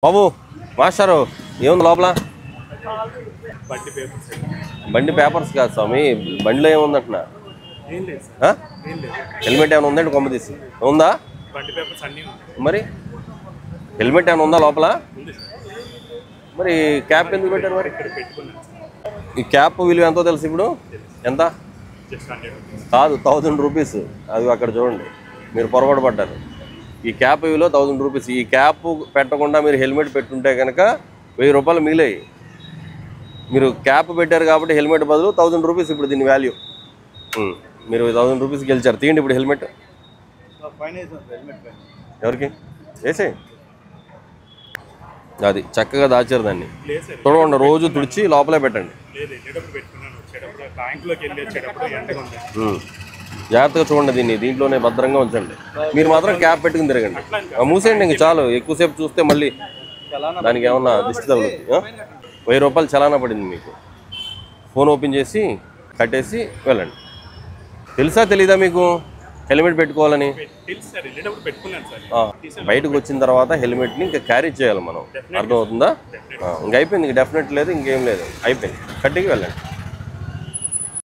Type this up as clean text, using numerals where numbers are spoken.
బాబు మాస్టారు ఏముంది లోపల? బండి పేపర్స్ కాదు స్వామి, బండిలో ఏముందంటున్నా? హెల్మెట్ ఏమైనా ఉందండి? కొమ్మ తీసి ఉందా? మరి హెల్మెట్ ఏమైనా ఉందా లోపల? మరి క్యాప్ ఎందుకు పెట్టారు? మరి ఈ క్యాప్ విలువ ఎంతో తెలుసు ఇప్పుడు? ఎంత కాదు, 1000 రూపీస్. అది అక్కడ చూడండి, మీరు పొరపాటు పడ్డారు. ఈ క్యాప్ విలువ 1000 రూపీస్. ఈ క్యాప్ పెట్టకుండా మీరు హెల్మెట్ పెట్టుంటే కనుక 1000 రూపాయలు మిగిలాయి. మీరు క్యాప్ పెట్టారు కాబట్టి హెల్మెట్ బదులు 1000 రూపీస్ ఇప్పుడు దీని వాల్యూ. మీరు 1000 రూపీస్ గెలిచారు. తీయండి ఇప్పుడు హెల్మెట్. ఎవరికి వేసే? అది చక్కగా దాచారు దాన్ని. తుడవండి, రోజు తుడిచి లోపలే పెట్టండి. జాగ్రత్తగా చూడండి, దీంట్లోనే భద్రంగా ఉంచండి. మీరు మాత్రం క్యాప్ పెట్టుకుని తిరగండి. మూసేయండి, ఇంక చాలు. ఎక్కువసేపు చూస్తే మళ్ళీ దానికి ఏమన్నా దిష్టి తగులుతుంది. 1000 రూపాయలు చలానా పడింది మీకు. ఫోన్ ఓపెన్ చేసి కట్టేసి వెళ్ళండి. తెలుసా తెలీదా మీకు హెల్మెట్ పెట్టుకోవాలని? బయటకు వచ్చిన తర్వాత హెల్మెట్ని ఇంకా క్యారీ చేయాలి మనం. అర్థమవుతుందా? ఇంక అయిపోయింది, ఇంక డెఫినెట్ లేదు, ఇంకేం లేదు, అయిపోయింది. కట్టికి వెళ్ళండి.